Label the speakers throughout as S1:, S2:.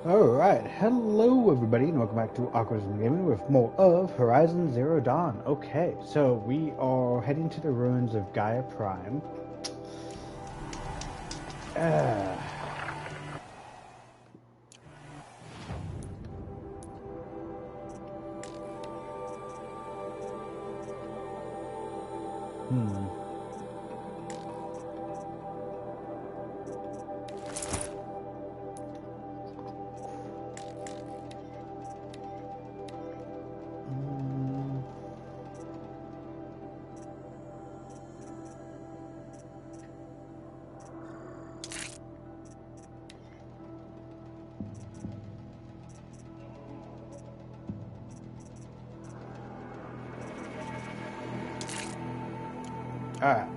S1: Alright, hello everybody, and welcome back to Awkwardism Gaming with more of Horizon Zero Dawn. Okay, so we are heading to the ruins of Gaia Prime. Alright.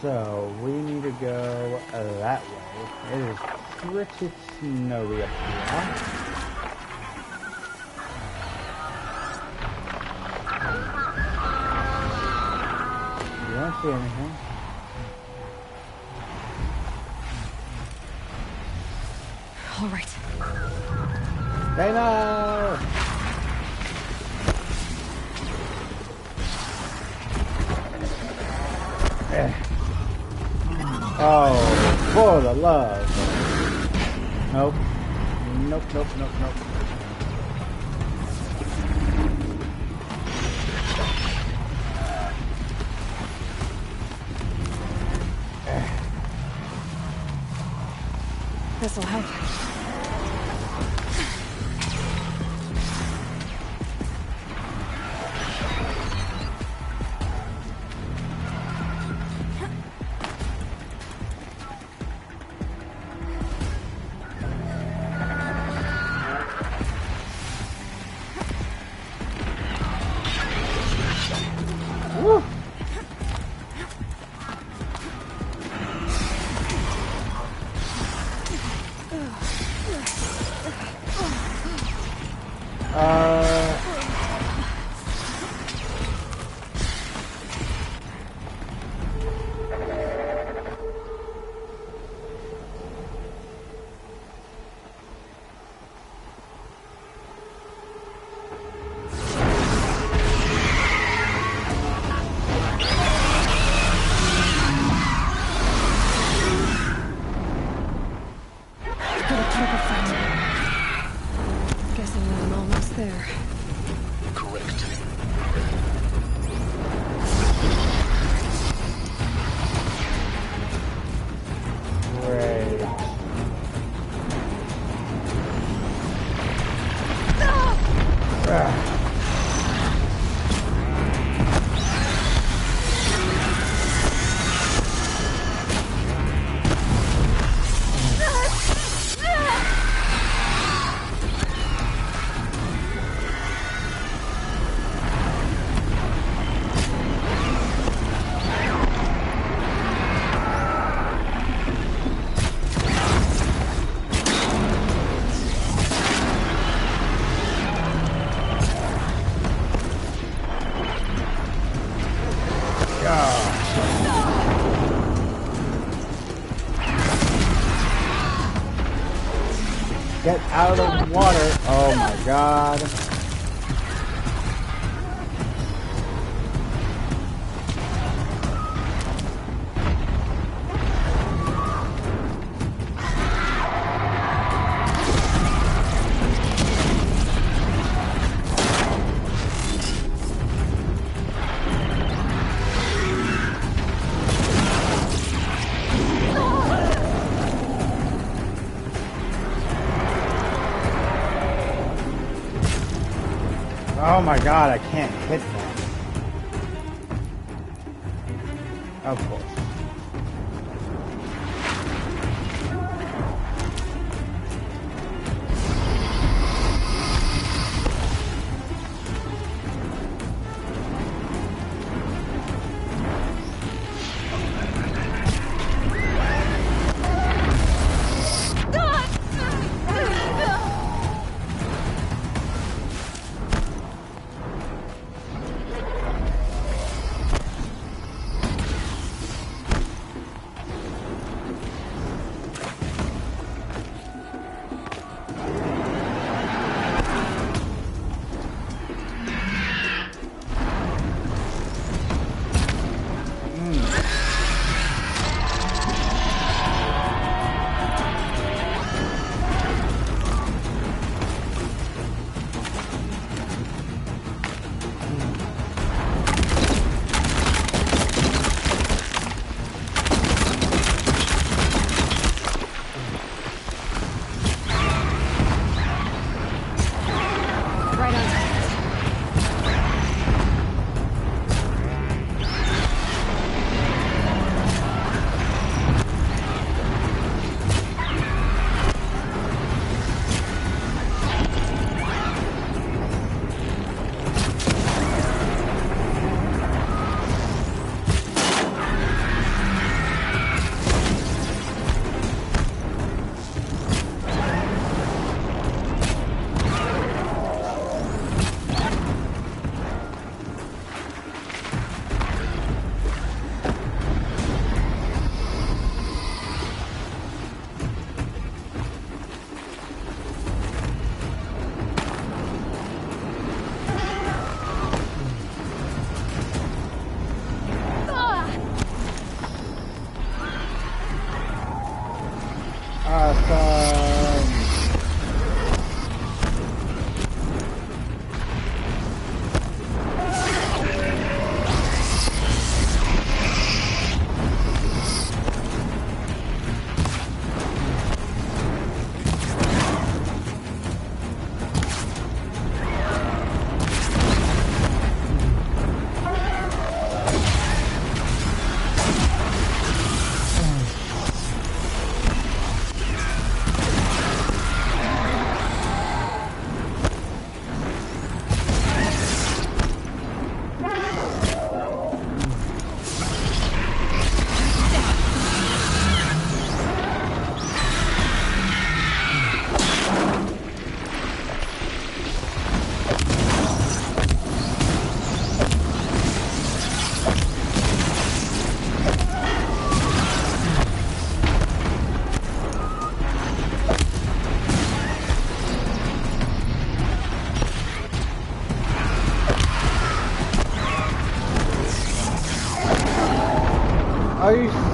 S1: So, we need to go that way. It is pretty snowy up here. You don't see anything.
S2: All right.
S1: Dana! Oh, for the love. Nope. Nope, nope, nope, nope.
S2: This'll help.
S1: Woo!
S2: Guessing I'm almost there.
S3: Correct.
S1: Great. Get out of the water. Oh my god. Oh my god, I can't hit them. Of course.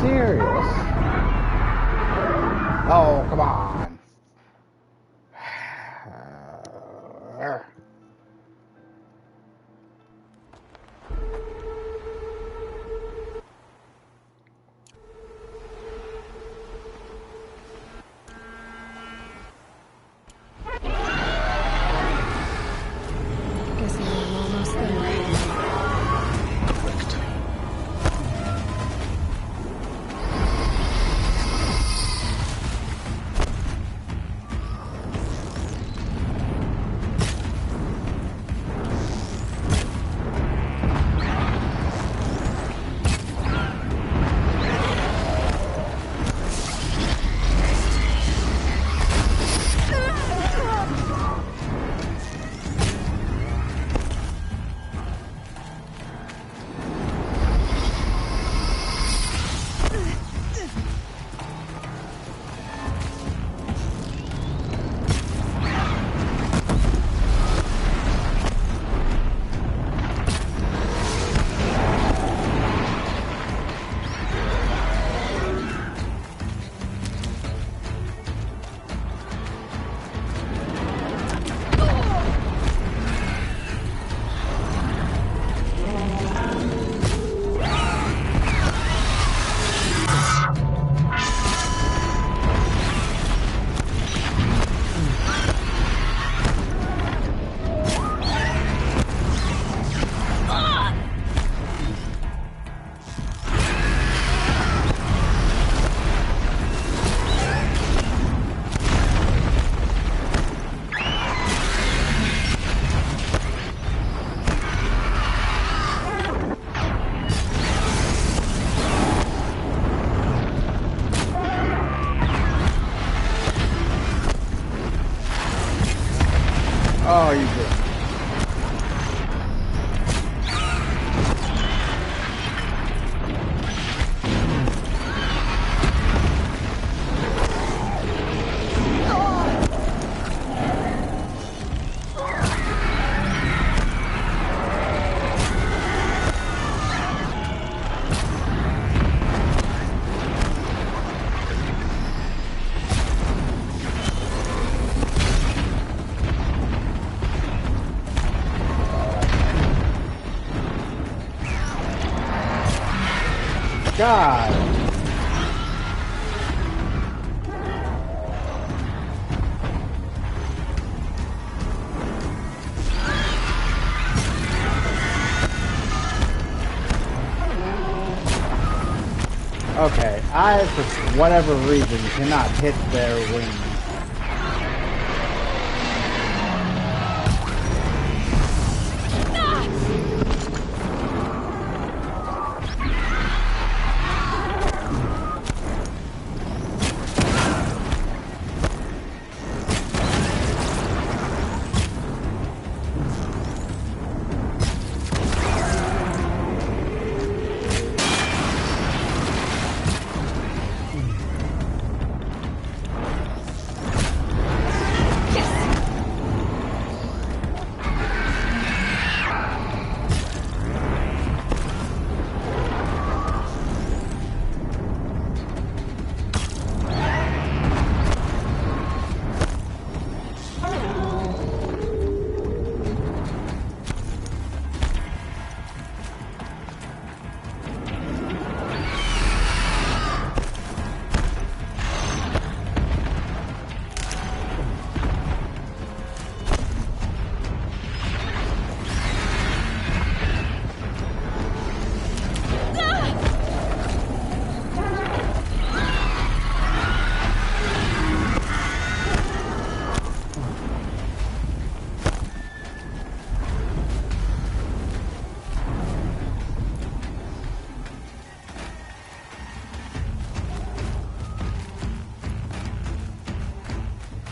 S1: serious? Oh, come on.
S2: Guessing I'm almost there.
S3: Correct.
S1: Oh, you did. God. Okay, I, for whatever reason, cannot hit their wings.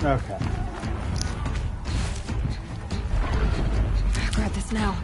S1: Okay.
S2: Grab this now.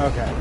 S1: Okay.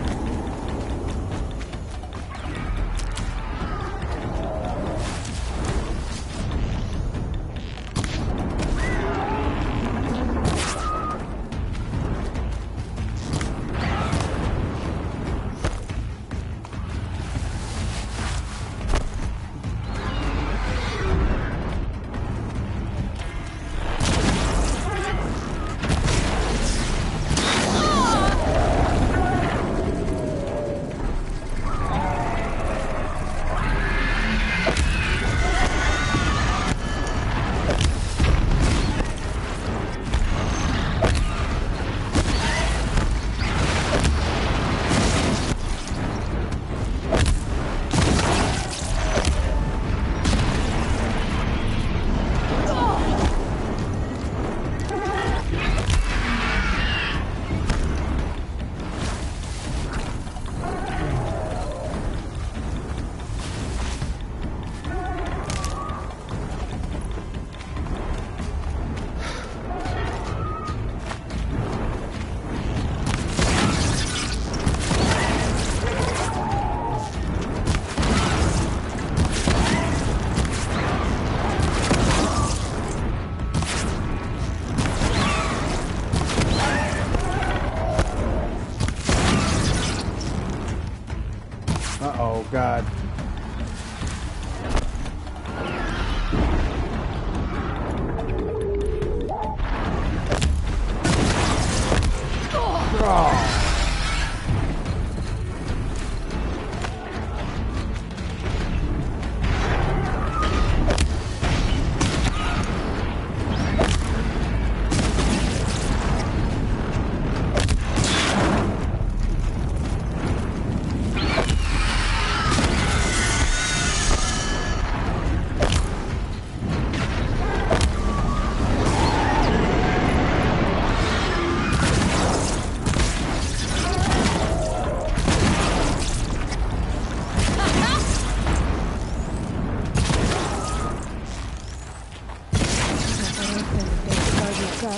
S1: Uh-oh, God. Oh.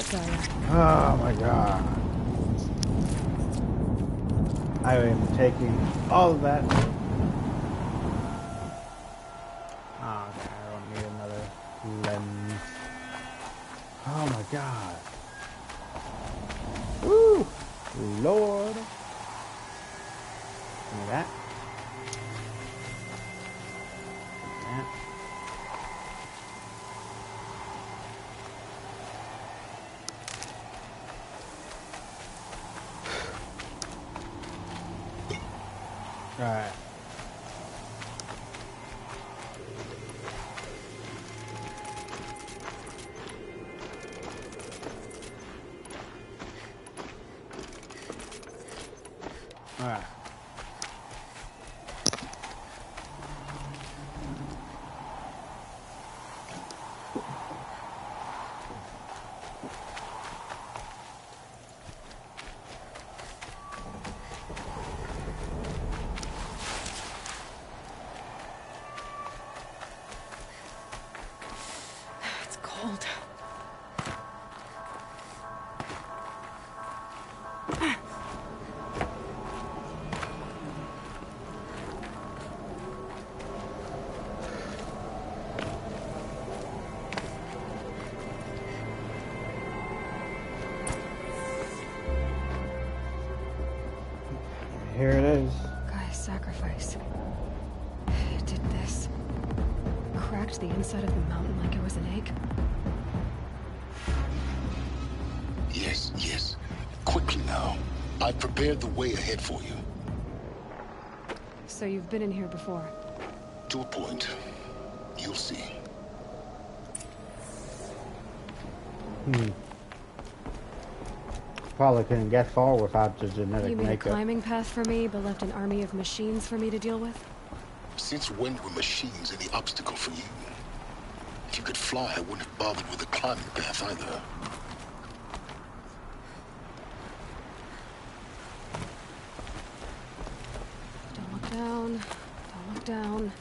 S2: Gaia.
S1: Oh my God. I am taking all of that. Oh, okay, I don't need another lens. Oh my God. Woo! Lord. Give me that. That. Alright. Alright.
S2: It's cold.
S1: Here it is.
S2: Gaia's sacrifice. It did this. Cracked the inside of the mountain like it was an egg.
S3: Yes, yes. Quickly now. I've prepared the way ahead for you.
S2: So you've been in here before?
S3: To a point. You'll see.
S1: Probably couldn't get far without the genetic
S2: You made a
S1: makeup.
S2: climbing path for me, but left an army of machines for me to deal with?
S3: Since when were machines any obstacle for you? If you could fly, I wouldn't have bothered with the climbing path either.
S2: Don't look down. Don't look down.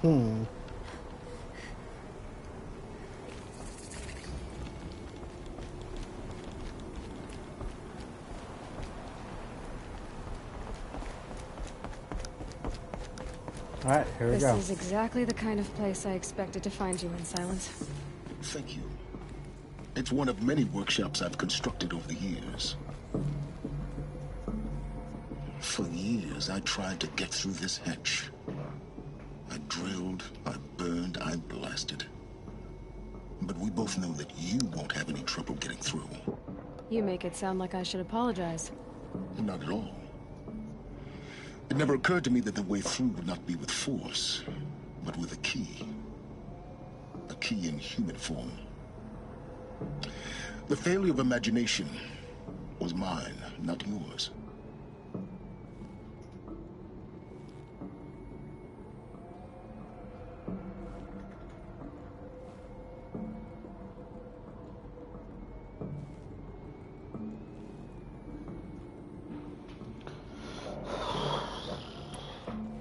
S1: Alright, here we go.
S2: This is exactly the kind of place I expected to find you in, Silence.
S3: Thank you. It's one of many workshops I've constructed over the years. For years, I tried to get through this hatch. I drilled, I burned, I blasted. But we both know that you won't have any trouble getting through.
S2: You make it sound like I should apologize.
S3: Not at all. It never occurred to me that the way through would not be with force, but with a key. A key in human form. The failure of imagination was mine, not yours.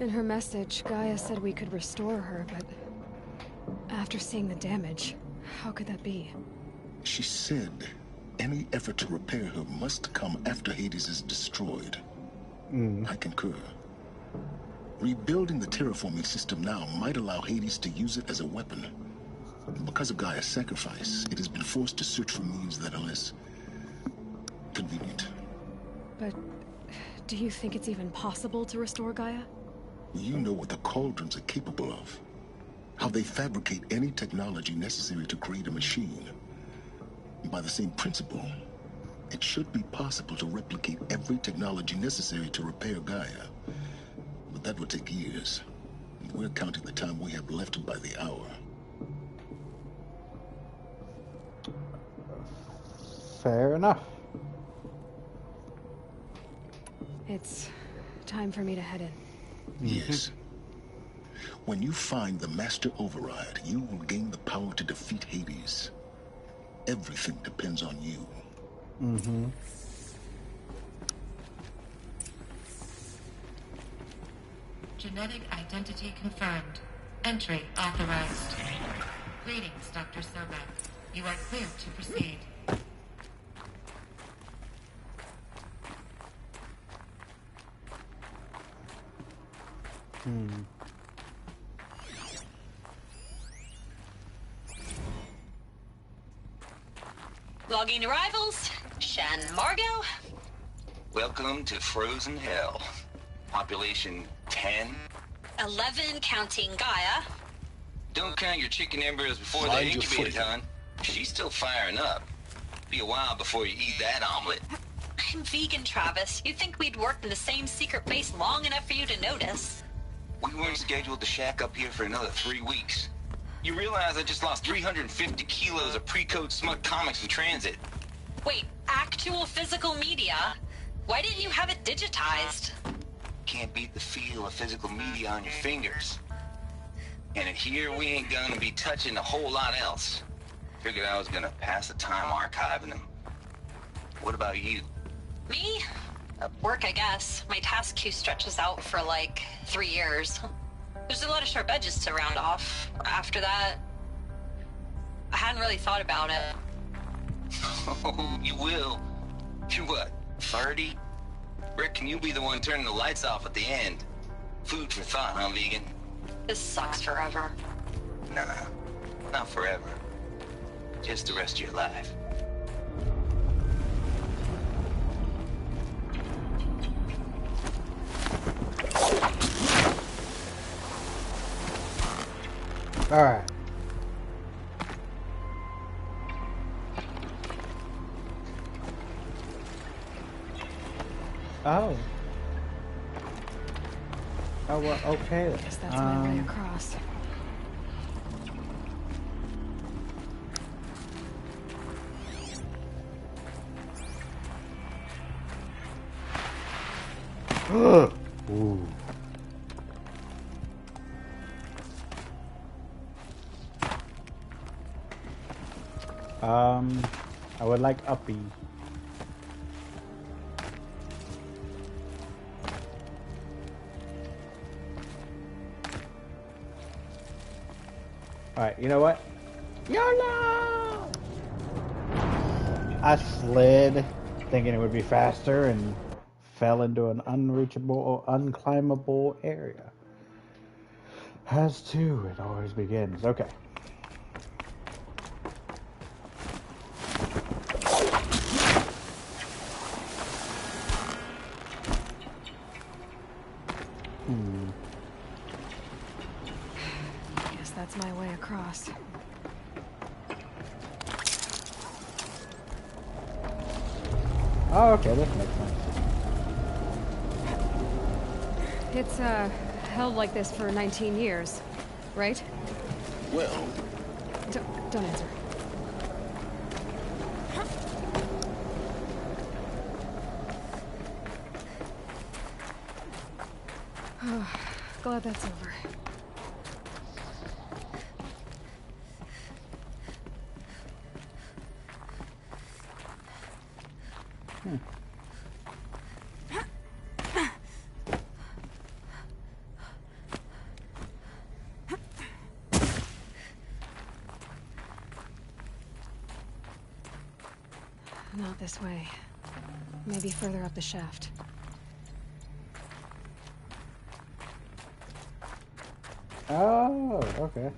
S2: In her message, Gaia said we could restore her, but after seeing the damage, how could that be?
S3: She said any effort to repair her must come after Hades is destroyed. I concur. Rebuilding the terraforming system now might allow Hades to use it as a weapon. Because of Gaia's sacrifice, it has been forced to search for means that are less convenient.
S2: But do you think it's even possible to restore Gaia?
S3: You know what the cauldrons are capable of. How they fabricate any technology necessary to create a machine. By the same principle, it should be possible to replicate every technology necessary to repair Gaia. But that would take years. We're counting the time we have left by the hour.
S1: Fair enough.
S2: It's time for me to head in.
S3: Yes. When you find the Master Override, you will gain the power to defeat Hades. Everything depends on you.
S4: Genetic identity confirmed. Entry authorized. Greetings, Dr. Soba. You are clear to proceed.
S5: Logging arrivals. Shan Margot.
S6: Welcome to Frozen Hell. Population 10.
S5: 11 counting Gaia.
S6: Don't count your chicken embryos before they're
S3: Mind your
S6: incubated,
S3: footing.
S6: hon. She's still firing up. Be a while before you eat that omelet.
S5: I'm vegan, Travis. You'd think we'd worked in the same secret base long enough for you to notice.
S6: We weren't scheduled to shack up here for another 3 weeks. You realize I just lost 350 kilos of pre-code smut comics in transit.
S5: Wait, actual physical media? Why didn't you have it digitized?
S6: Can't beat the feel of physical media on your fingers. And in here, we ain't gonna be touching a whole lot else. Figured I was gonna pass the time archiving them. What about you?
S5: Me? Work, I guess. My task queue stretches out for like 3 years. There's a lot of sharp edges to round off. After that, I hadn't really thought about it.
S6: Oh, you will. You're what, 30? Reckon you'll be the one turning the lights off at the end. Food for thought, huh, vegan?
S5: This sucks forever.
S6: Nah, not forever. Just the rest of your life.
S1: Alright. Oh. Oh, well, okay.
S2: Guess that's my way across.
S1: Ooh. I would like uppy. Alright, you know what? YOLO! I slid, thinking it would be faster, and fell into an unreachable or unclimbable area. As to, it always begins. Okay.
S2: Guess that's my way across.
S1: Oh, okay, this makes sense.
S2: It's, held like this for 19 years, right?
S3: Well,
S2: Don't answer. Glad that's over. Not this way. Maybe further up the shaft.
S1: Oh, okay.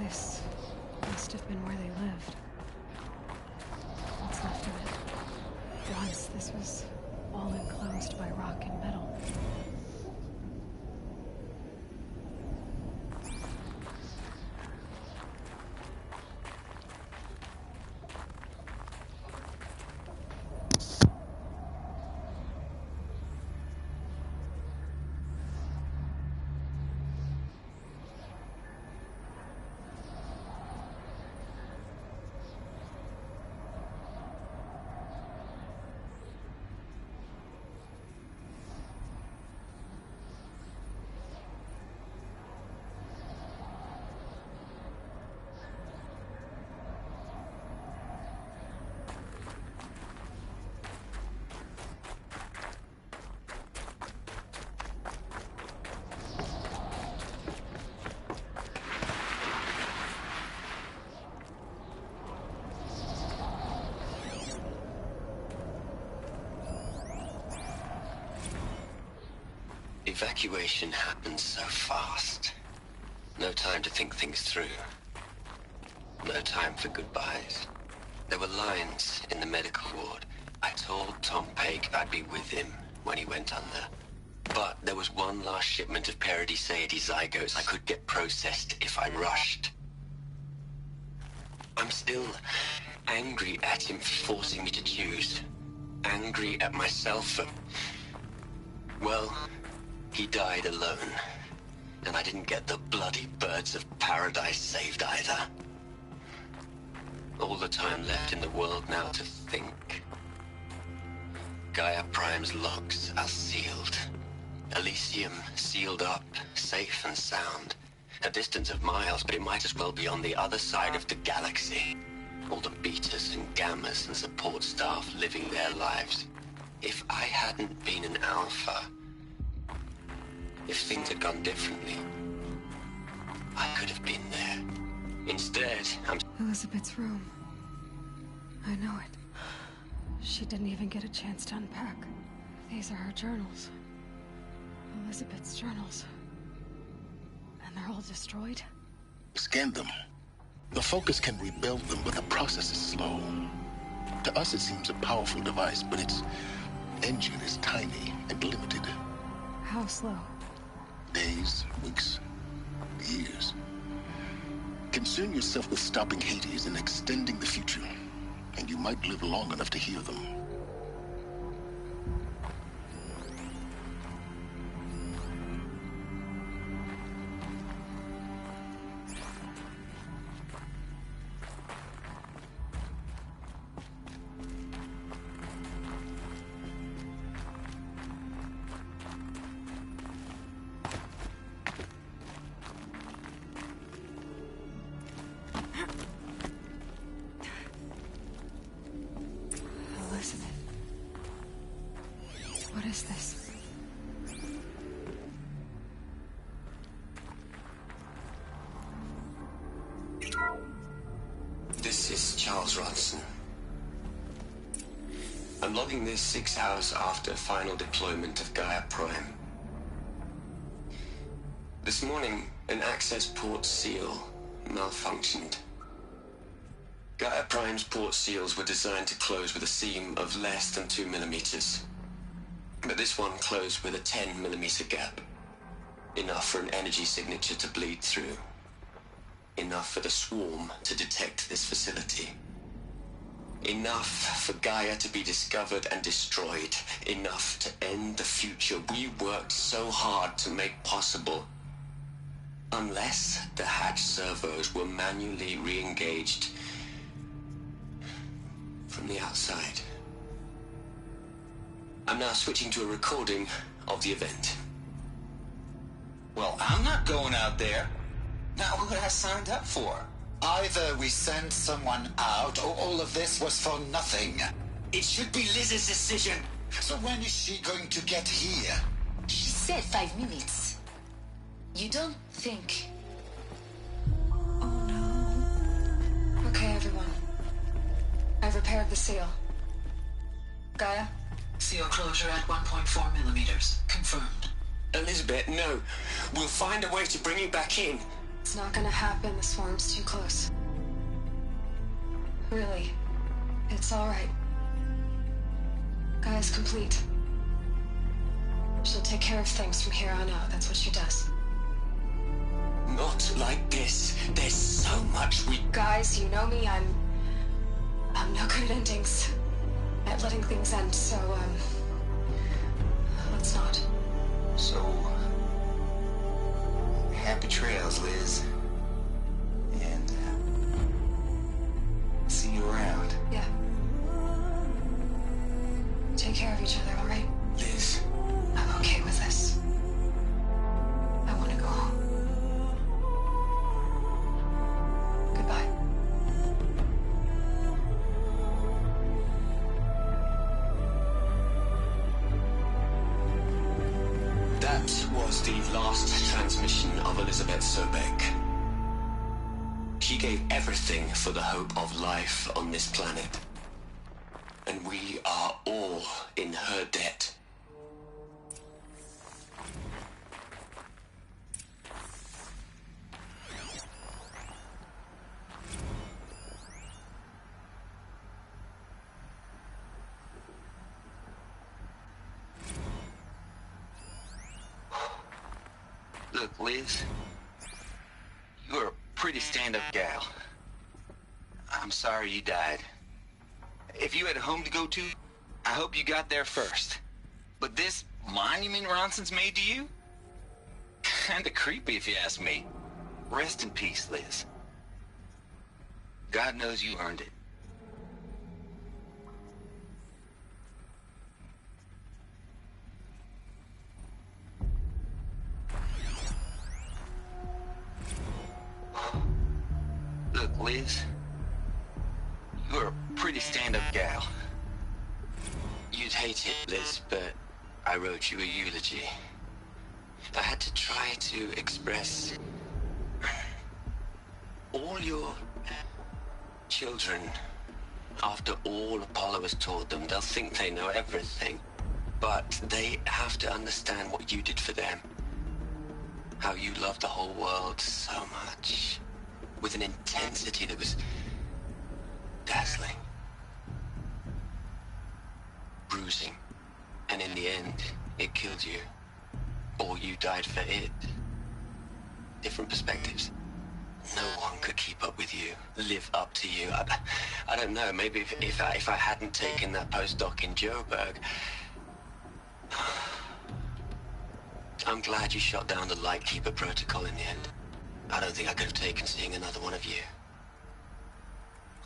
S2: This must have been where they lived. What's left of it. Once this was all enclosed by rock and metal.
S6: Evacuation happened so fast. No time to think things through. No time for goodbyes. There were lines in the medical ward. I told Tom Pake I'd be with him when he went under. But there was one last shipment of Paradis-Saidy zygotes I could get processed if I rushed. I'm still angry at him for forcing me to choose. Angry at myself for... well, he died alone. And I didn't get the bloody birds of paradise saved either. All the time left in the world now to think. Gaia Prime's logs are sealed. Elysium sealed up, safe and sound. A distance of miles, but it might as well be on the other side of the galaxy. All the betas and gammas and support staff living their lives. If I hadn't been an alpha, if things had gone differently, I could have been there. Instead, I'm...
S2: Elizabeth's room. I know it. She didn't even get a chance to unpack. These are her journals. Elizabeth's journals. And they're all destroyed?
S3: Scan them. The Focus can rebuild them, but the process is slow. To us, it seems a powerful device, but its engine is tiny and limited.
S2: How slow?
S3: Days, weeks, years. Concern yourself with stopping Hades and extending the future, and you might live long enough to hear them.
S2: is this?
S7: This is Charles Ronson. I'm logging this 6 hours after final deployment of Gaia Prime. This morning, an access port seal malfunctioned. Gaia Prime's port seals were designed to close with a seam of less than 2 millimeters. But this one closed with a 10 millimeter gap. Enough for an energy signature to bleed through. Enough for the swarm to detect this facility. Enough for Gaia to be discovered and destroyed. Enough to end the future we worked so hard to make possible. Unless the hatch servos were manually re-engaged from the outside. I'm now switching to a recording of the event.
S6: Well, I'm not going out there. Not what I signed up for.
S8: Either we sent someone out, or all of this was for nothing.
S7: It should be Liz's decision.
S8: So when is she going to get here?
S9: She said 5 minutes. You don't think...
S2: Oh no. Okay, everyone. I've repaired the seal. Gaia?
S9: Seal closure at 1.4 millimeters. Confirmed.
S7: Elizabeth, no. We'll find a way to bring you back in.
S2: It's not gonna happen. The swarm's too close. Really. It's alright. Gaia's complete. She'll take care of things from here on out. That's what she does.
S7: Not like this. There's so much we...
S2: Guys, you know me. I'm no good at endings. At letting things end, so, let's not.
S6: So, happy trails, Liz. And, see you around.
S2: Yeah. Take care of each other, alright?
S7: Liz.
S2: I'm okay with this. I want to go home. Goodbye.
S7: That was the last transmission of Elizabeth Sobek. She gave everything for the hope of life on this planet. And we are all in her debt.
S6: Look, Liz, you're a pretty stand-up gal. I'm sorry you died. If you had a home to go to, I hope you got there first. But this monument Ronson's made to you? Kinda creepy if you ask me. Rest in peace, Liz. God knows you earned it. Look, Liz, you're a pretty stand-up gal.
S7: You'd hate it, Liz, but I wrote you a eulogy. I had to try to express all your children. After all Apollo has taught them, they'll think they know everything. But they have to understand what you did for them. How you loved the whole world so much. With an intensity that was dazzling. Bruising. And in the end, it killed you. Or you died for it. Different perspectives. No one could keep up with you, live up to you. I don't know, maybe if I hadn't taken that postdoc in Joburg. I'm glad you shot down the Lightkeeper protocol in the end. I don't think I could have taken seeing another one of you.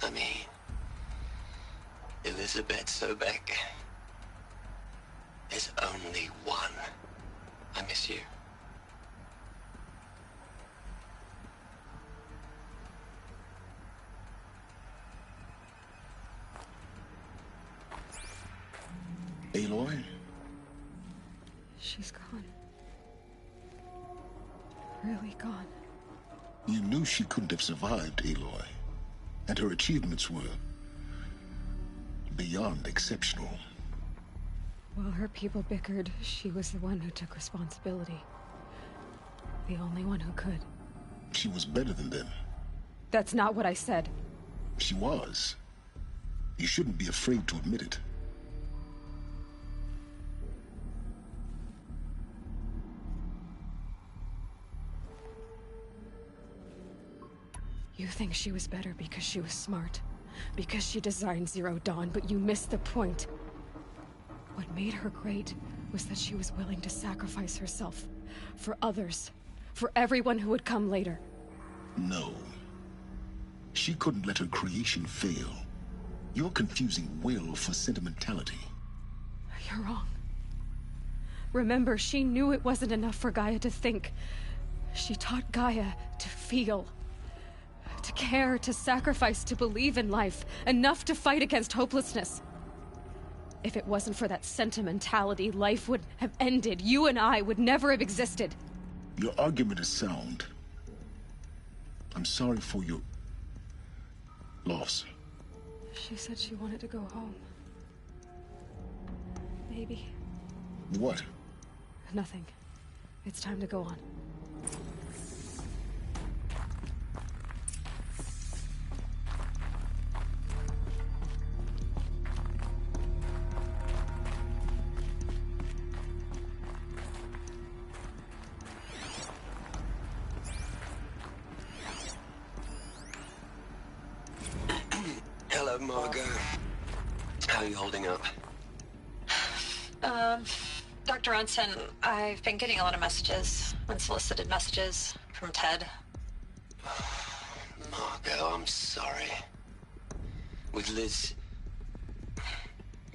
S7: I mean, Elizabeth Sobek. There's only one. I miss you.
S3: Aloy,
S2: She's gone. Really gone.
S3: You knew she couldn't have survived, Aloy. And her achievements were beyond exceptional.
S2: While her people bickered, she was the one who took responsibility. The only one who could.
S3: She was better than them.
S2: That's not what I said.
S3: She was. You shouldn't be afraid to admit it.
S2: You think she was better because she was smart, because she designed Zero Dawn, but you missed the point. What made her great was that she was willing to sacrifice herself for others, for everyone who would come later.
S3: No. She couldn't let her creation fail. You're confusing will for sentimentality.
S2: You're wrong. Remember, she knew it wasn't enough for Gaia to think. She taught Gaia to feel. To care, to sacrifice, to believe in life. Enough to fight against hopelessness. If it wasn't for that sentimentality, life would have ended. You and I would never have existed.
S3: Your argument is sound. I'm sorry for your loss.
S2: She said she wanted to go home. Maybe.
S3: What?
S2: Nothing. It's time to go on.
S7: Hello, Margot. How are you holding up?
S5: Dr. Ronson, I've been getting a lot of messages, unsolicited messages from Ted.
S7: Margot, I'm sorry. With Liz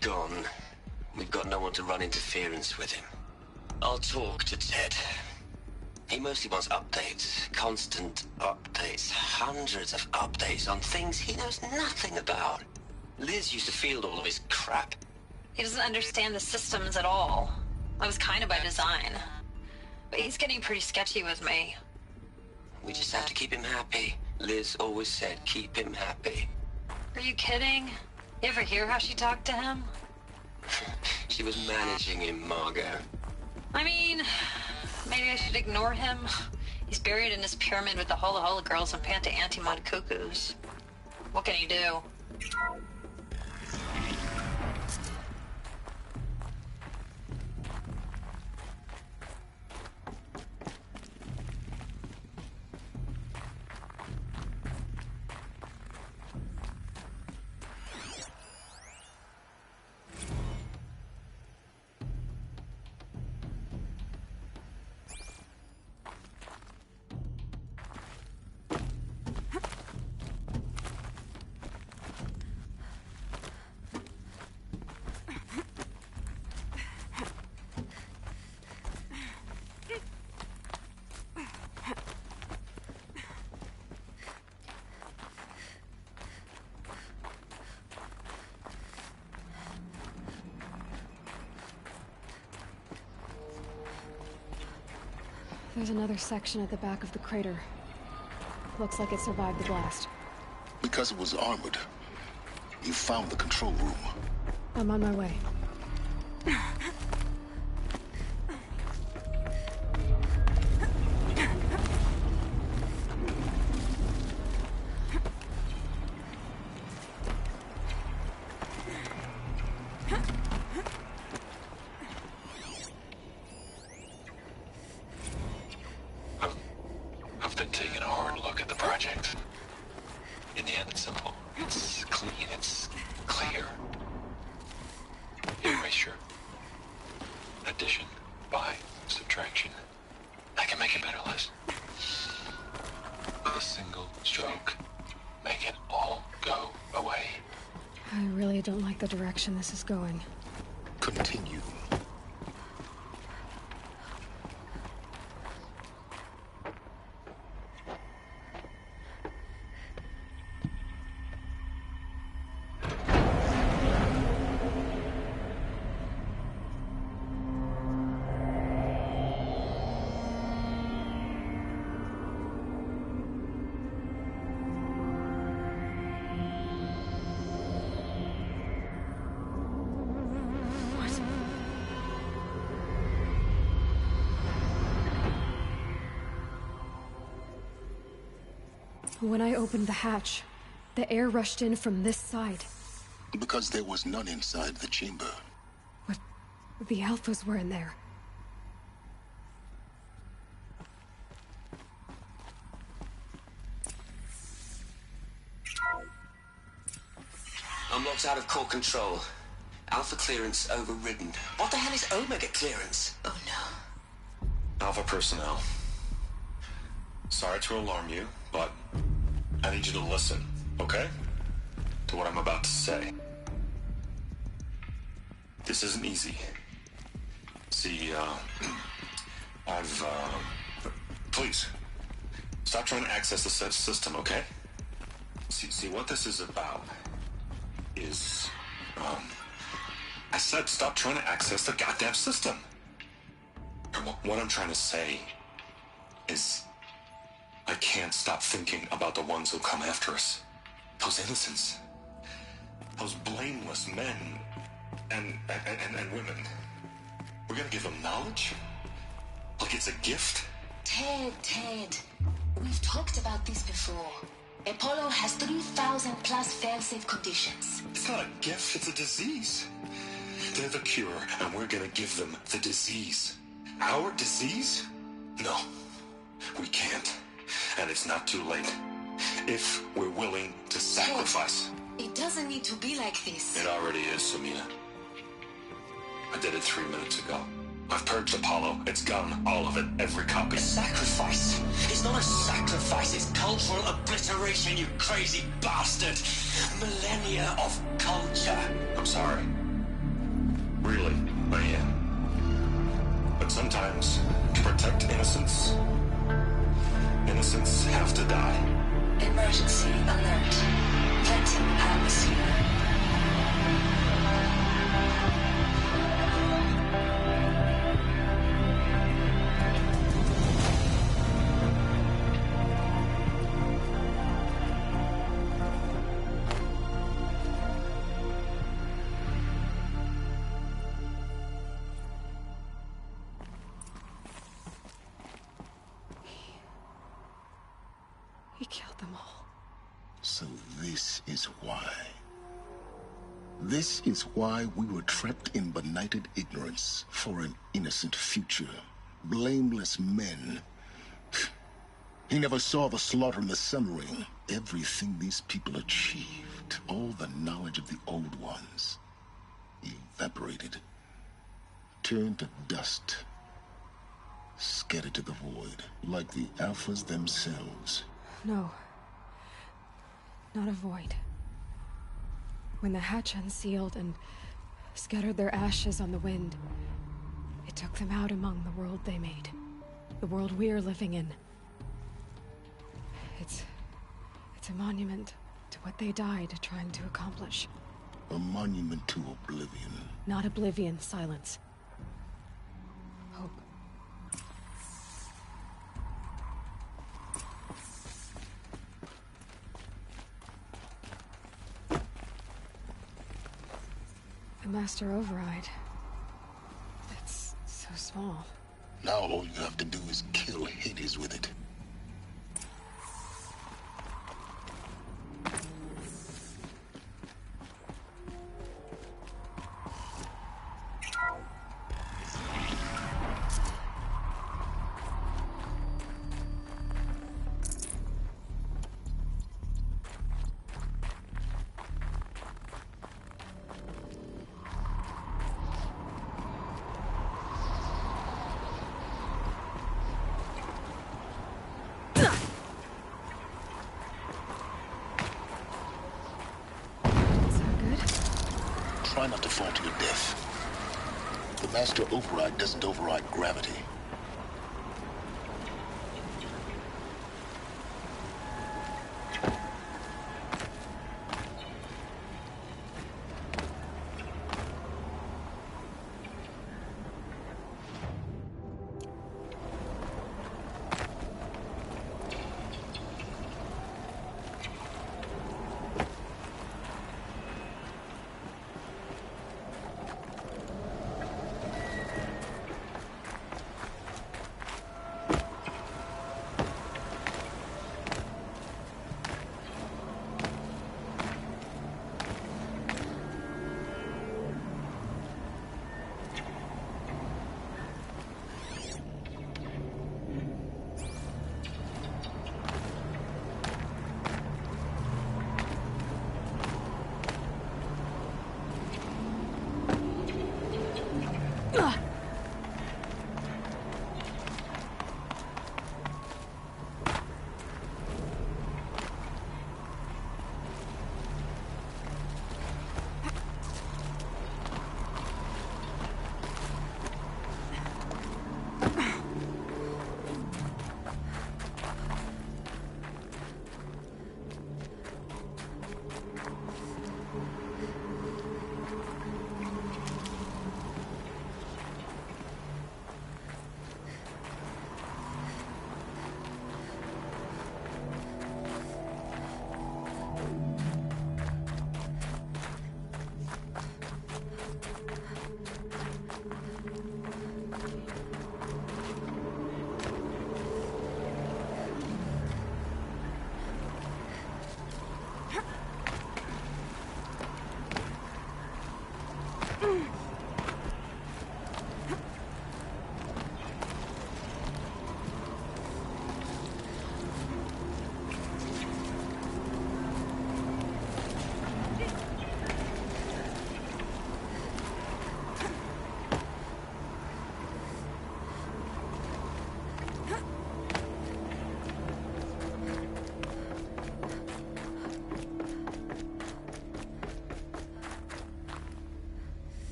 S7: gone, we've got no one to run interference with him. I'll talk to Ted. He mostly wants updates, constant updates, hundreds of updates on things he knows nothing about. Liz used to field all of his crap.
S5: He doesn't understand the systems at all. That was kind of by design. But he's getting pretty sketchy with me.
S7: We just have to keep him happy. Liz always said keep him happy.
S5: Are you kidding? You ever hear how she talked to him?
S7: She was managing him, Margot.
S5: I mean, maybe I should ignore him. He's buried in his pyramid with the Hola Hola girls and Panta Antimod cuckoos. What can he do?
S2: There's another section at the back of the crater. Looks like it survived the blast.
S3: Because it was armored. You found the control room.
S2: I'm on my way.
S10: I've been taking a hard look at the project. In the end, it's simple. It's clean. It's clear. Erasure. Addition. By. Subtraction. I can make a better list. With a single stroke. Make it all go away.
S2: I really don't like the direction this is going.
S3: Continue.
S2: When I opened the hatch, the air rushed in from this side.
S3: Because there was none inside the chamber.
S2: But the Alphas were in there.
S7: I'm locked out of core control. Alpha clearance overridden. What the hell is Omega clearance?
S9: Oh no.
S10: Alpha personnel. Sorry to alarm you, but I need you to listen, okay? To what I'm about to say. This isn't easy. See, please, stop trying to access the system, okay? See, what this is about is, I said stop trying to access the goddamn system. And what I'm trying to say is, I can't stop thinking about the ones who come after us. Those innocents. Those blameless men and women. We're gonna give them knowledge? Like it's a gift?
S9: Ted. We've talked about this before. Apollo has 3,000 plus fail-safe conditions.
S10: It's not a gift, it's a disease. They're the cure, and we're gonna give them the disease. Our disease? No, we can't. And it's not too late. If we're willing to sacrifice.
S9: It doesn't need to be like this.
S10: It already is, Samina. I did it 3 minutes ago. I've purged Apollo. It's gone. All of it. Every copy.
S7: A sacrifice? It's not a sacrifice. It's cultural obliteration, you crazy bastard. Millennia of culture.
S10: I'm sorry. Really, I am. But sometimes, to protect innocence, innocents have to die.
S9: Emergency alert. Venting atmosphere.
S2: He killed them all.
S3: So this is why. This is why we were trapped in benighted ignorance for an innocent future. Blameless men. He never saw the slaughter in the Sun Ring. Everything these people achieved, all the knowledge of the old ones, evaporated, turned to dust, scattered to the void, like the Alphas themselves.
S2: No. Not a void. When the hatch unsealed and scattered their ashes on the wind, it took them out among the world they made. The world we're living in. It's a monument to what they died trying to accomplish.
S3: A monument to oblivion.
S2: Not oblivion, silence. Hope. The Master Override. It's so small.
S3: Now all you have to do is kill Hades with it. Try not to fall to your death. The Master Override doesn't override gravity.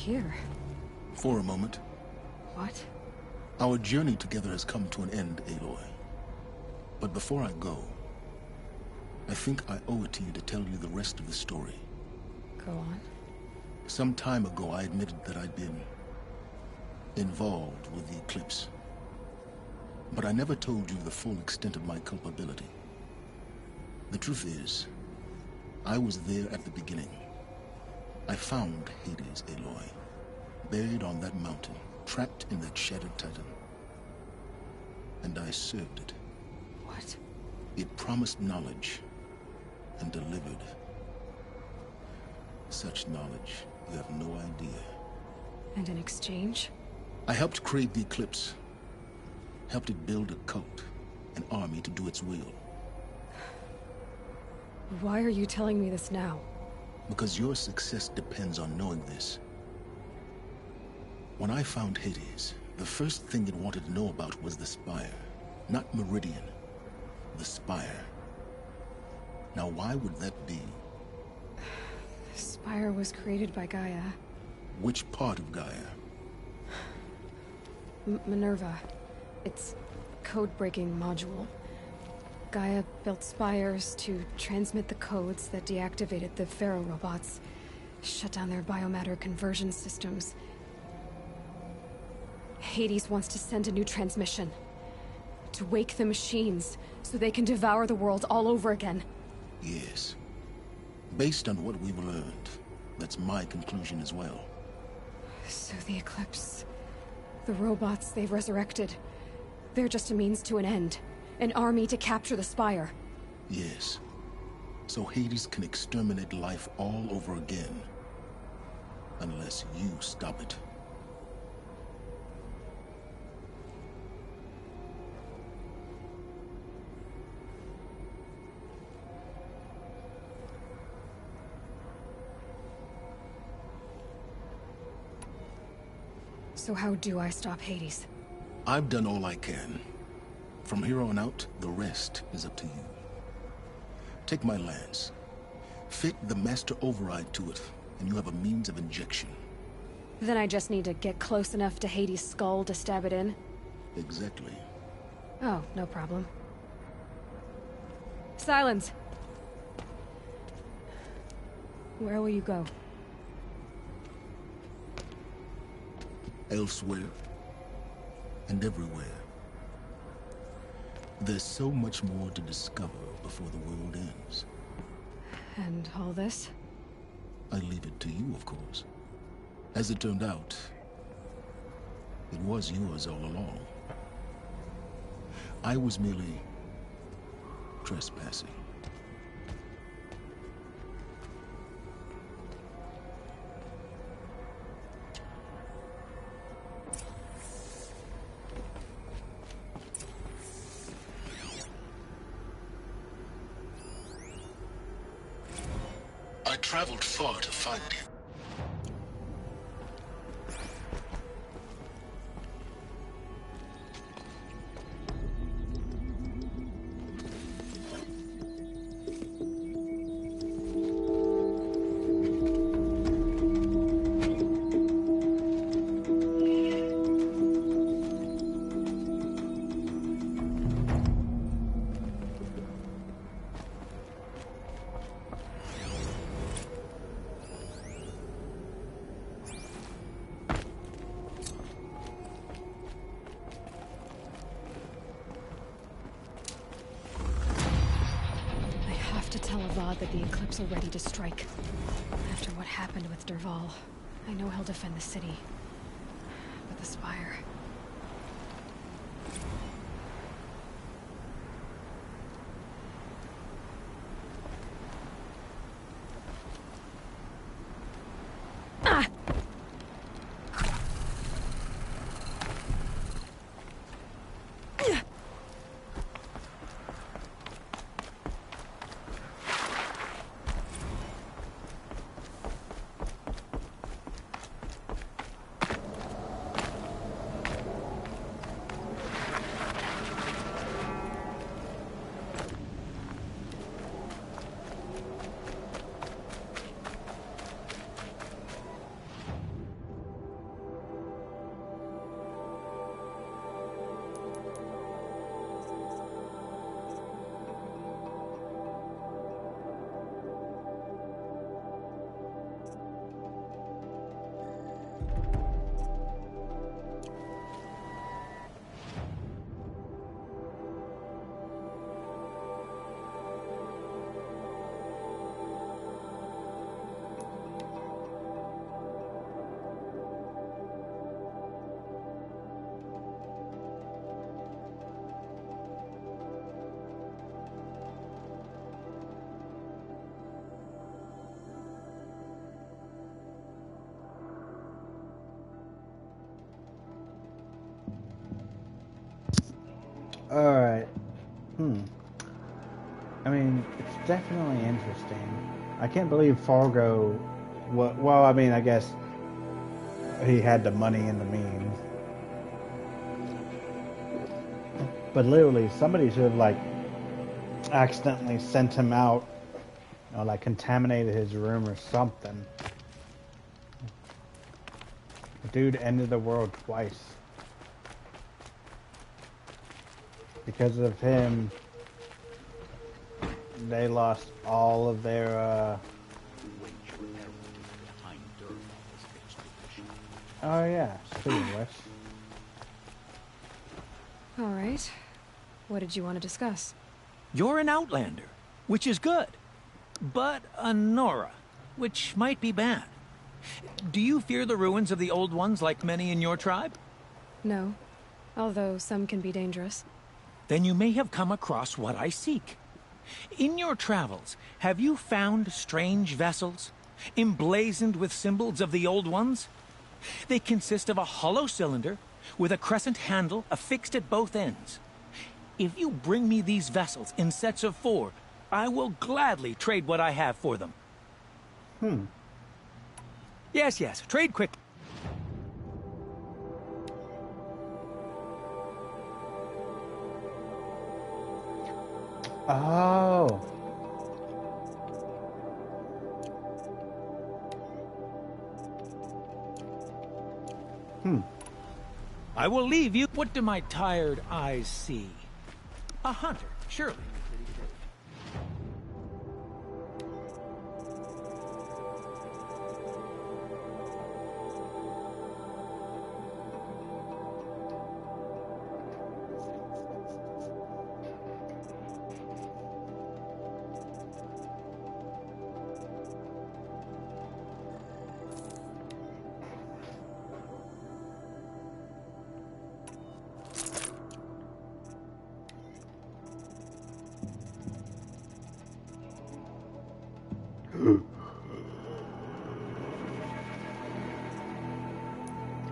S2: here?
S3: For a moment.
S2: What?
S3: Our journey together has come to an end, Aloy. But before I go, I think I owe it to you to tell you the rest of the story.
S2: Go on.
S3: Some time ago, I admitted that I'd been involved with the eclipse. But I never told you the full extent of my culpability. The truth is, I was there at the beginning. I found Hades, Aloy, buried on that mountain, trapped in that shattered titan. And I served it.
S2: What?
S3: It promised knowledge and delivered. Such knowledge, you have no idea.
S2: And in exchange?
S3: I helped create the eclipse. Helped it build a cult, an army to do its will.
S2: Why are you telling me this now?
S3: Because your success depends on knowing this. When I found Hades, the first thing it wanted to know about was the Spire. Not Meridian. The Spire. Now why would that be?
S2: The Spire was created by Gaia.
S3: Which part of Gaia?
S2: Minerva. It's code-breaking module. Gaia built spires to transmit the codes that deactivated the Pharaoh robots, shut down their biomatter conversion systems. Hades wants to send a new transmission. To wake the machines, so they can devour the world all over again.
S3: Yes. Based on what we've learned, that's my conclusion as well.
S2: So the Eclipse... the robots they've resurrected... they're just a means to an end. An army to capture the Spire.
S3: Yes. So Hades can exterminate life all over again. Unless you stop it.
S2: So how do I stop Hades?
S3: I've done all I can. From here on out, the rest is up to you. Take my lance. Fit the master override to it, and you have a means of injection.
S2: Then I just need to get close enough to Hades' skull to stab it in?
S3: Exactly.
S2: Oh, no problem. Silence! Where will you go?
S3: Elsewhere. And everywhere. There's so much more to discover before the world ends.
S2: And all this?
S3: I leave it to you, of course. As it turned out, it was yours all along. I was merely trespassing. I traveled far to find him.
S2: That the Eclipse are ready to strike. After what happened with Derval, I know he'll defend the city. But the Spire...
S1: Alright. I mean, it's definitely interesting. I can't believe Fargo... Well, I mean, I guess he had the money and the means. But literally, somebody should have, like, accidentally sent him out, you know, like contaminated his room or something. The dude ended the world twice. Because of him, they lost all of their, Oh yeah, speaking of which.
S2: All right. What did you want to discuss?
S11: You're an outlander, which is good. But a Nora, which might be bad. Do you fear the ruins of the old ones like many in your tribe?
S2: No. Although some can be dangerous.
S11: Then you may have come across what I seek. In your travels, have you found strange vessels, emblazoned with symbols of the old ones? They consist of a hollow cylinder with a crescent handle affixed at both ends. If you bring me these vessels in sets of 4, I will gladly trade what I have for them. Yes, trade quick.
S1: Oh.
S11: I will leave you. What do my tired eyes see? A hunter, surely.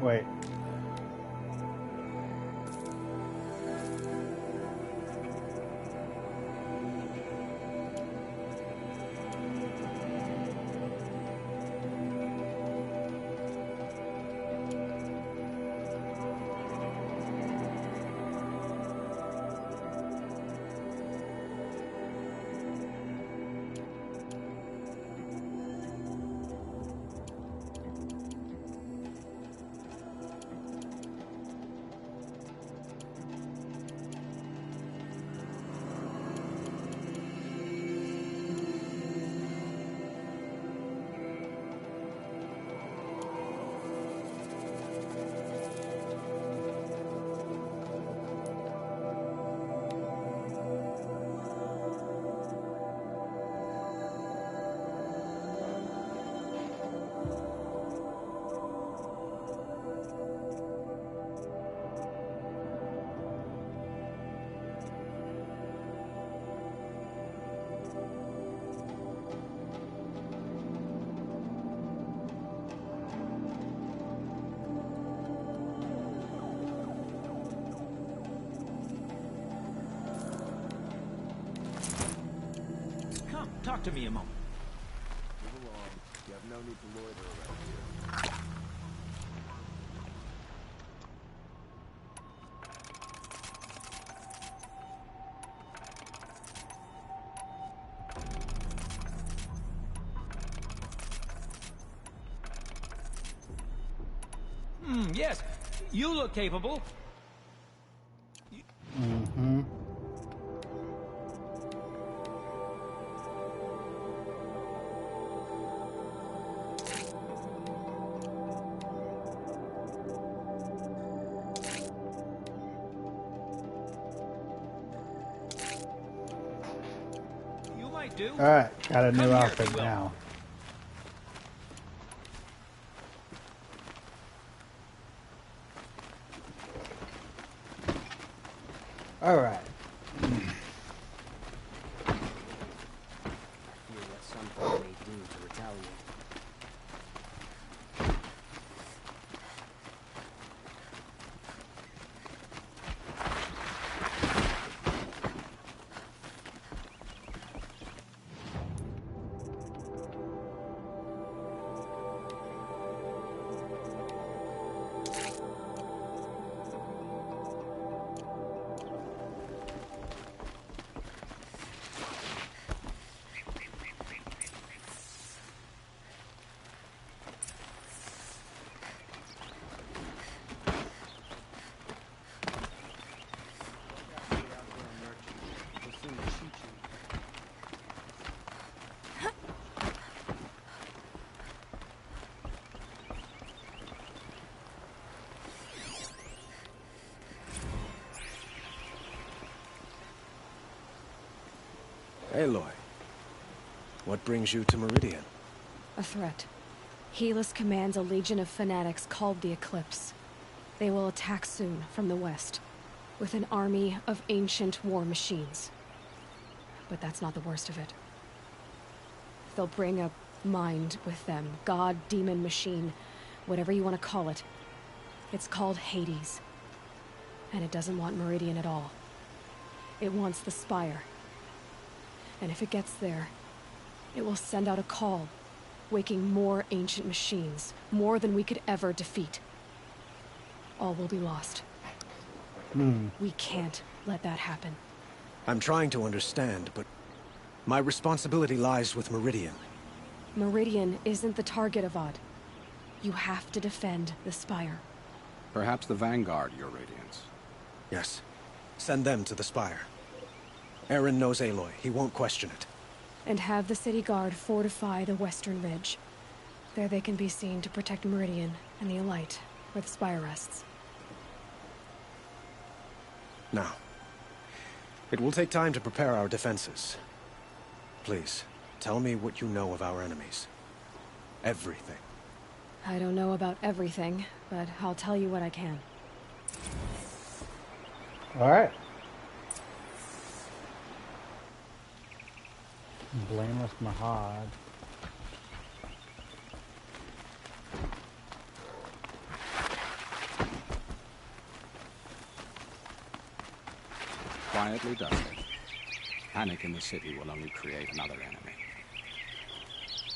S1: Wait.
S11: Come, talk to me a moment.
S12: Move along. You have no need to loiter around here.
S11: Yes, you look capable. You might do.
S1: Alright, got a new
S11: Come here,
S1: outfit
S11: if you will.
S1: now. Alright.
S13: I fear what something may do to retaliate.
S12: Aloy, what brings you to Meridian?
S2: A threat. Helis commands a legion of fanatics called the Eclipse. They will attack soon from the west, with an army of ancient war machines. But that's not the worst of it. They'll bring a mind with them, god, demon, machine, whatever you want to call it. It's called Hades. And it doesn't want Meridian at all. It wants the Spire. And if it gets there, it will send out a call, waking more ancient machines, more than we could ever defeat. All will be lost. We can't let that happen.
S12: I'm trying to understand, but my responsibility lies with Meridian.
S2: Meridian isn't the target, Avad. You have to defend the Spire.
S14: Perhaps the Vanguard, Your Radiance.
S12: Yes. Send them to the Spire. Eren knows Aloy. He won't question it.
S2: And have the city guard fortify the western ridge. There they can be seen to protect Meridian and the Elite, where the Spire rests.
S12: Now, it will take time to prepare our defenses. Please, tell me what you know of our enemies. Everything.
S2: I don't know about everything, but I'll tell you what I can.
S1: Alright. Blameless Mahad.
S14: Quietly does it. Panic in the city will only create another enemy.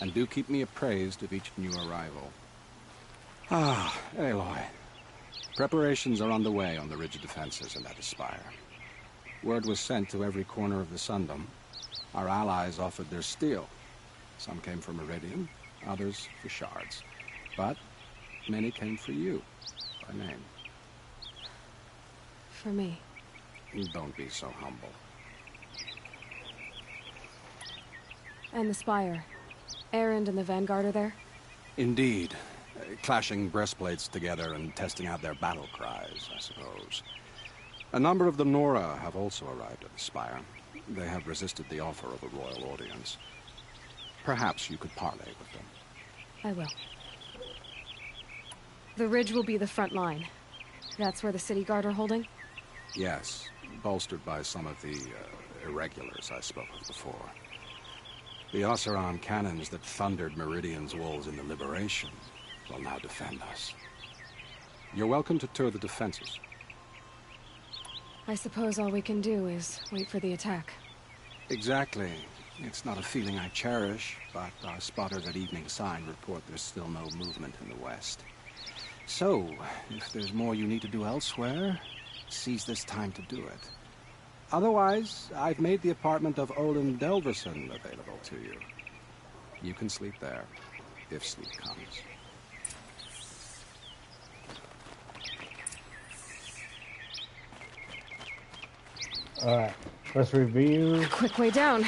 S14: And do keep me appraised of each new arrival. Ah, Aloy. Preparations are underway on the ridge defenses in that Spire. Word was sent to every corner of the Sundom. Our allies offered their steel. Some came for Meridian, others for shards. But many came for you, by name.
S2: For me.
S14: Don't be so humble.
S2: And the Spire. Erend and the Vanguard are there?
S14: Indeed. Clashing breastplates together and testing out their battle cries, I suppose. A number of the Nora have also arrived at the Spire. They have resisted the offer of a royal audience. Perhaps you could parley with them.
S2: I will. The ridge will be the front line. That's where the city guard are holding?
S14: Yes, bolstered by some of the irregulars I spoke of before. The Oseram cannons that thundered Meridian's walls in the Liberation will now defend us. You're welcome to tour the defenses.
S2: I suppose all we can do is wait for the attack.
S14: Exactly. It's not a feeling I cherish, but our spotters at Evening Sign report there's still no movement in the west. So, if there's more you need to do elsewhere, seize this time to do it. Otherwise, I've made the apartment of Olin Delverson available to you. You can sleep there, if sleep comes.
S1: Alright, let's review.
S2: Quick way down.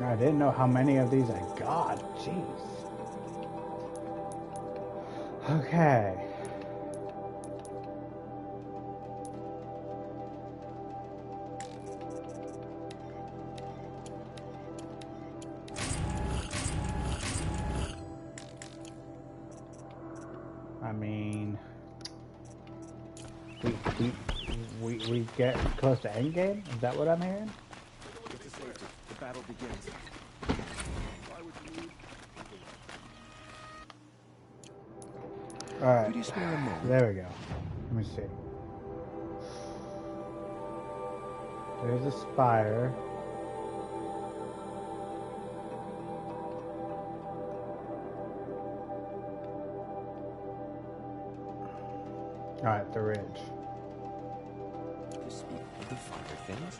S1: I didn't know how many of these I got. Jeez. Okay. I mean, we get close to endgame? Is that what I'm hearing?
S12: Get to safety. The battle begins.
S1: Alright.
S12: Could you spare a moment?
S1: There we go. Let me see. There's a spire. Alright, the ridge.
S13: To speak of the finer things?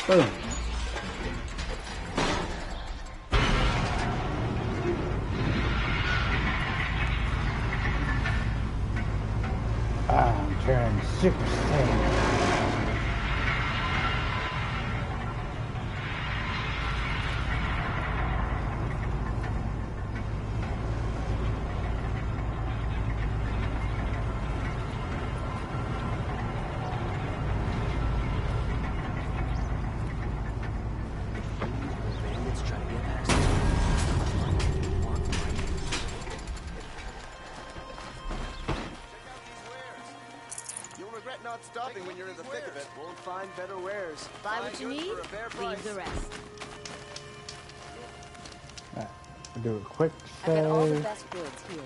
S1: Boom. I'm turning Super Saiyan.
S15: Not stopping when you're in the thick of it. Won't find better wares.
S16: Buy what you need, leave the rest.
S1: Alright, we'll do a quick
S16: I got all the
S1: save.
S16: best goods here.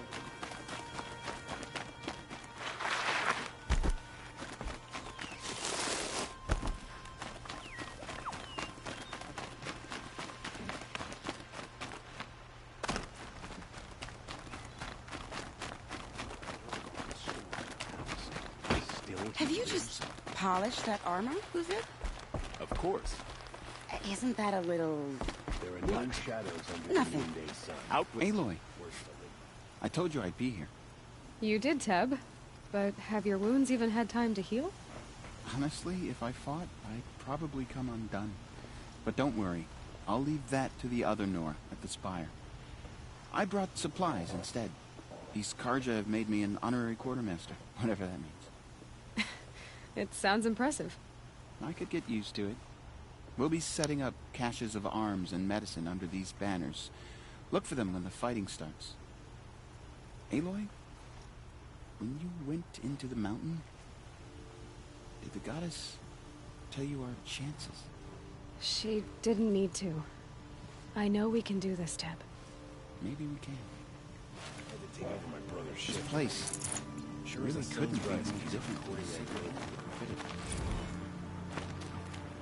S17: Have you just polished that armor, Who's it?
S10: Of course.
S17: Isn't that a little...
S10: There are none shadows under
S17: Nothing.
S10: the noonday sun. Out with
S14: Aloy, I told you I'd be here.
S2: You did, Teb. But have your wounds even had time to heal?
S14: Honestly, if I fought, I'd probably come undone. But don't worry. I'll leave that to the other Nor at the Spire. I brought supplies instead. These Karja have made me an honorary quartermaster, whatever that means.
S2: It sounds impressive.
S14: I could get used to it. We'll be setting up caches of arms and medicine under these banners. Look for them when the fighting starts. Aloy, when you went into the mountain, did the goddess tell you our chances?
S2: She didn't need to. I know we can do this, Teb.
S14: Maybe we can.
S10: I had to take over my brother's
S14: This
S10: ship.
S14: place
S10: Sure
S14: really
S10: as the
S14: couldn't
S10: sun's
S14: be
S10: rising,
S14: any
S10: he's
S14: different
S10: recording
S14: than
S10: that
S14: Sacred
S10: code.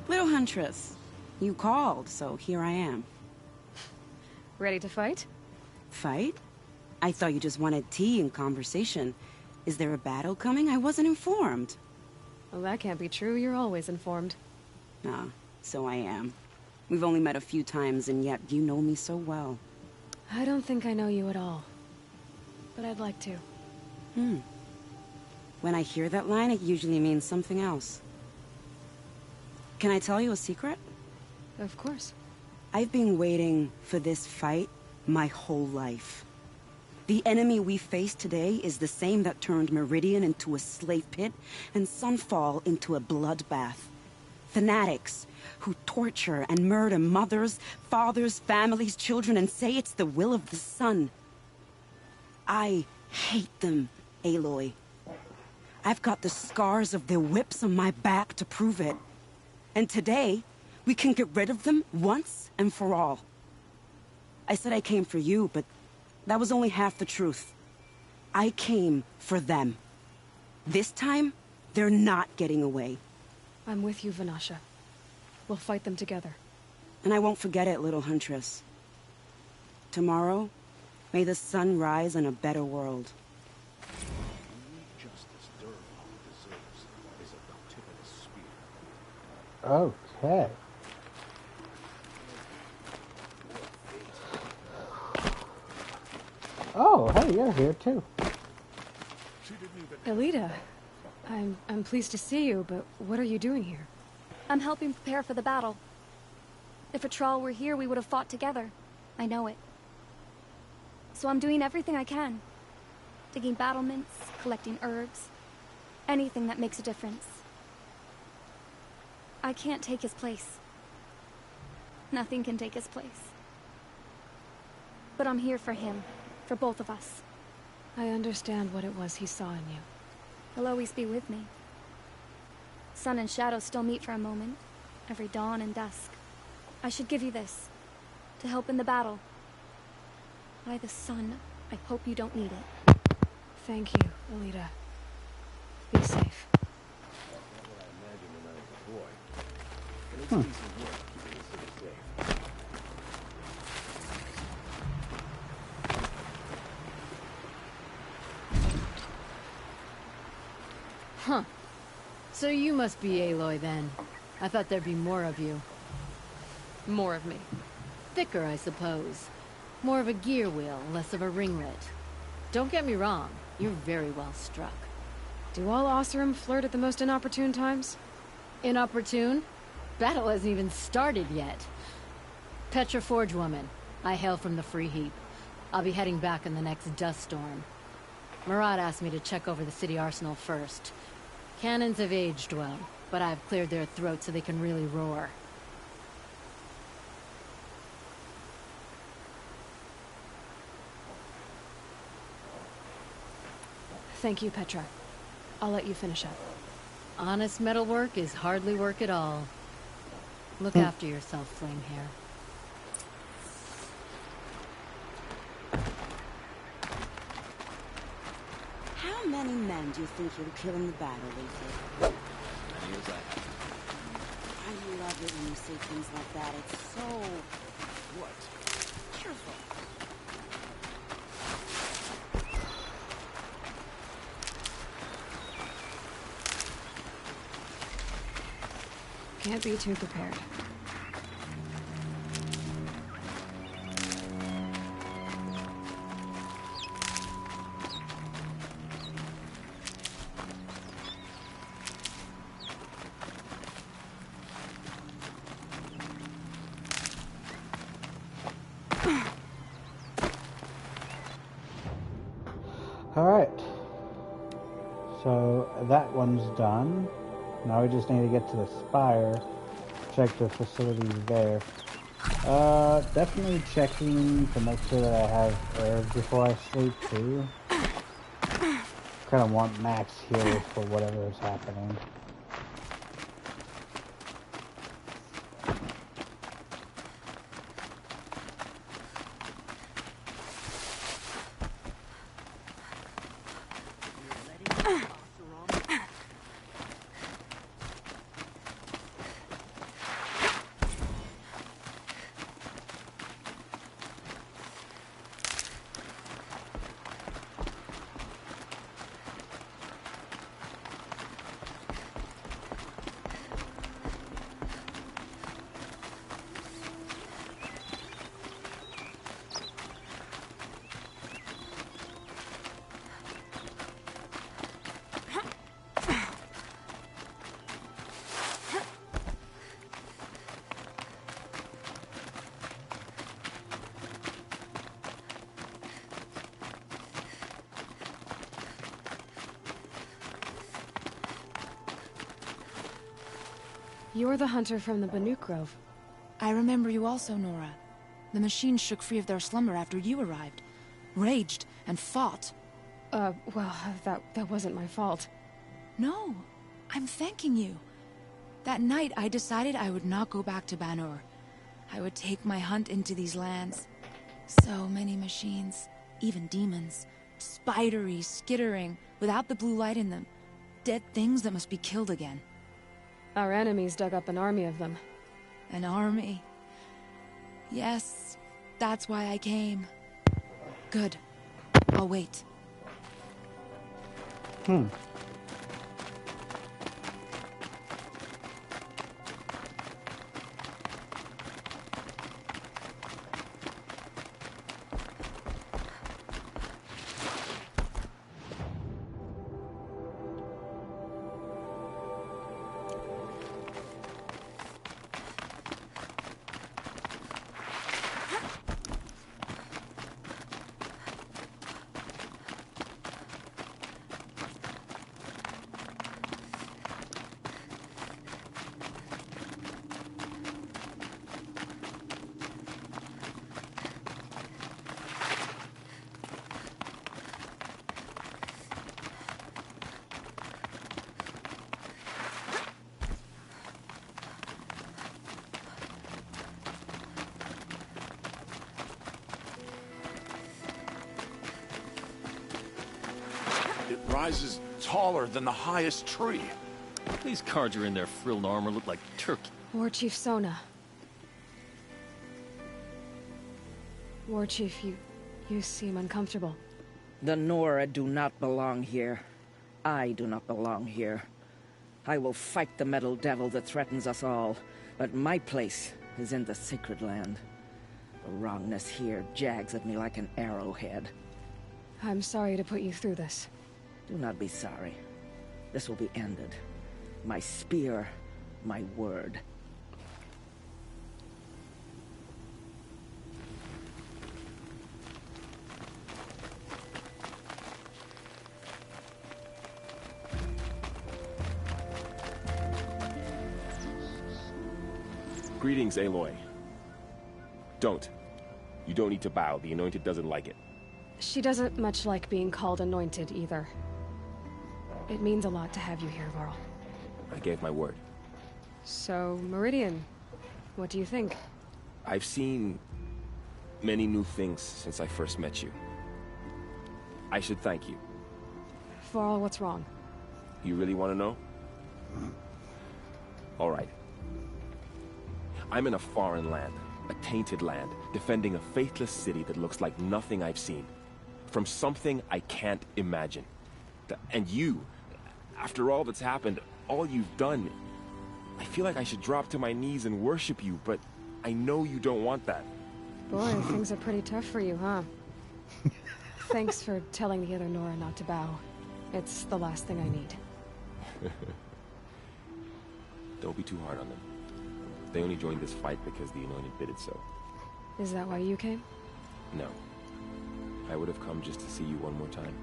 S17: Little Huntress, you called, so here I am.
S2: Ready to fight?
S17: Fight? I thought you just wanted tea and conversation. Is there a battle coming? I wasn't informed.
S2: Well, that can't be true. You're always informed.
S17: Ah, so I am. We've only met a few times, and yet you know me so well.
S2: I don't think I know you at all. But I'd like to.
S17: When I hear that line, it usually means something else. Can I tell you a secret?
S2: Of course.
S17: I've been waiting for this fight my whole life. The enemy we face today is the same that turned Meridian into a slave pit and Sunfall into a bloodbath. Fanatics who torture and murder mothers, fathers, families, children, and say it's the will of the sun. I hate them, Aloy. I've got the scars of their whips on my back to prove it. And today, we can get rid of them once and for all. I said I came for you, but that was only half the truth. I came for them. This time, they're not getting away.
S2: I'm with you, Vanasha. We'll fight them together.
S17: And I won't forget it, little Huntress. Tomorrow, may the sun rise in a better world.
S10: Justice Durham deserves is at the tip of the spear.
S1: Okay. Oh, hey, you're here too.
S2: Elita, I'm pleased to see you, but what are you doing here?
S18: I'm helping prepare for the battle. If a Thrall were here, we would have fought together. I know it. So I'm doing everything I can. Digging battlements, collecting herbs. Anything that makes a difference. I can't take his place. Nothing can take his place. But I'm here for him. For both of us.
S2: I understand what it was he saw in you.
S18: He'll always be with me. Sun and shadow still meet for a moment. Every dawn and dusk. I should give you this. To help in the battle. By the sun, I hope you don't need it.
S2: Thank you, Elita. Be safe.
S10: Not what I imagined when I was a boy. But it's decent work keeping the city safe.
S16: Huh. So you must be Aloy then.
S19: I thought there'd be more of you.
S2: More of me.
S19: Thicker, I suppose. More of a gear wheel, less of a ringlet. Don't get me wrong, you're very well struck.
S2: Do all Oseram flirt at the most inopportune times?
S19: Inopportune? Battle hasn't even started yet. Petra Forge woman. I hail from the Free Heap. I'll be heading back in the next dust storm. Murad asked me to check over the city arsenal first. Cannons have aged well, but I've cleared their throats so they can really roar.
S2: Thank you, Petra. I'll let you finish up.
S19: Honest metal work is hardly work at all. Look after yourself, Flame Hair.
S17: How many men do you think you'll kill in the battle, Luther?
S10: Many as I have.
S17: I love it when you say things like that. It's so...
S10: What?
S17: Cheerful.
S2: Can't be too prepared.
S1: Alright. So that one's done. Now we just need to get to the spire. Check the facilities there. Definitely checking to make sure that I have herbs before I sleep too. Kind of want max heals for whatever is happening.
S2: You're the hunter from the Banuk Grove.
S20: I remember you also, Nora. The machines shook free of their slumber after you arrived. Raged and fought.
S2: Well, that wasn't my fault.
S20: No, I'm thanking you. That night, I decided I would not go back to Banur. I would take my hunt into these lands. So many machines, even demons. Spidery, skittering, without the blue light in them. Dead things that must be killed again.
S2: Our enemies dug up an army of them.
S20: An army? Yes, that's why I came. Good. I'll wait.
S10: It rises taller than the highest tree.
S21: These cards in their frilled armor look like turkey.
S2: War Chief Sona. War Chief, you seem uncomfortable.
S22: The Nora do not belong here. I do not belong here.
S4: I will fight the metal devil that threatens us all, but my place is in the sacred land. The wrongness here jags at me like an arrowhead.
S2: I'm sorry to put you through this.
S4: Do not be sorry. This will be ended. My spear, my word.
S22: Greetings, Aloy. Don't. You don't need to bow. The Anointed doesn't like it.
S2: She doesn't much like being called Anointed, either. It means a lot to have you here, Varl.
S22: I gave my word.
S2: So, Meridian, what do you think?
S22: I've seen many new things since I first met you. I should thank you.
S2: Varl, what's wrong?
S22: You really want to know? All right. I'm in a foreign land, a tainted land, defending a faithless city that looks like nothing I've seen. From something I can't imagine. And you, after all that's happened, all you've done, I feel like I should drop to my knees and worship you, but I know you don't want that.
S2: Boy, things are pretty tough for you, huh? Thanks for telling the other Nora not to bow. It's the last thing I need.
S22: Don't be too hard on them. They only joined this fight because the Anointed bidded so.
S2: Is that why you came?
S22: No. I would have come just to see you one more time.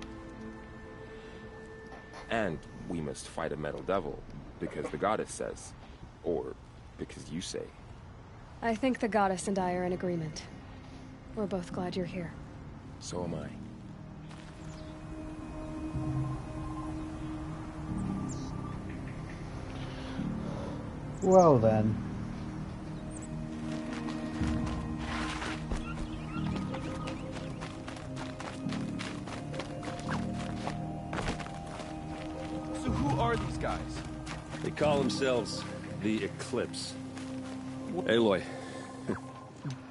S22: And we must fight a metal devil, because the goddess says. Or because you say.
S2: I think the goddess and I are in agreement. We're both glad you're here.
S22: So am I.
S1: Well then.
S21: So who are these guys?
S23: They call themselves the Eclipse. Aloy.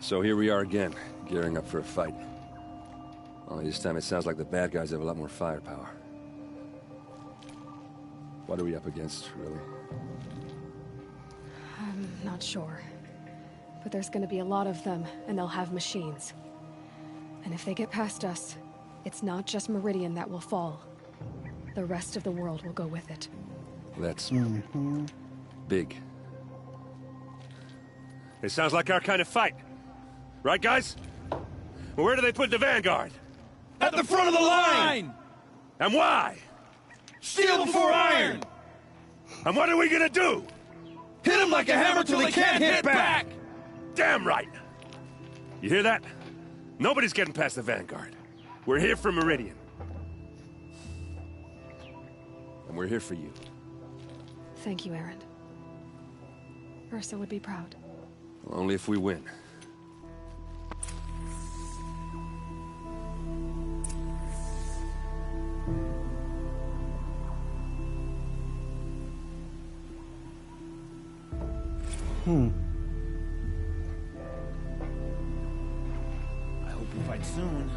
S23: So here we are again, gearing up for a fight. Only this time it sounds like the bad guys have a lot more firepower. What are we up against, really?
S2: I'm not sure. But there's gonna be a lot of them, and they'll have machines. And if they get past us, it's not just Meridian that will fall. The rest of the world will go with it.
S23: That's big. It sounds like our kind of fight. Right, guys? Well, where do they put the Vanguard?
S21: At the front of the line!
S23: And why?
S21: Steel before iron!
S23: And what are we gonna do?
S21: Hit him like a hammer till he can't hit back!
S23: Damn right! You hear that? Nobody's getting past the Vanguard. We're here for Meridian. And we're here for you.
S2: Thank you, Erend. Ursa would be proud.
S23: Well, only if we win.
S21: I hope we fight soon.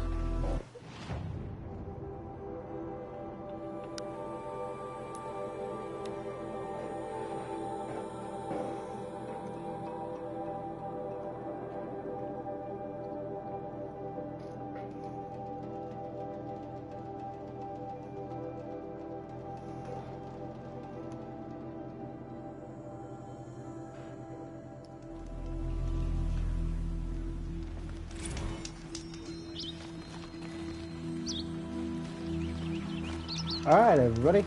S1: Alright, everybody.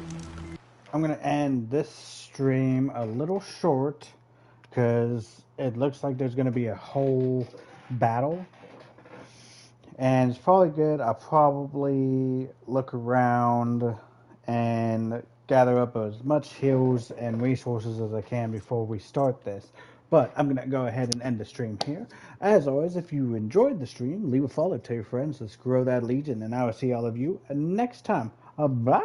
S1: I'm going to end this stream a little short because it looks like there's going to be a whole battle. And it's probably good. I'll probably look around and gather up as much heals and resources as I can before we start this. But I'm going to go ahead and end the stream here. As always, if you enjoyed the stream, leave a follow to your friends. Let's grow that legion, and I will see all of you next time. Bye!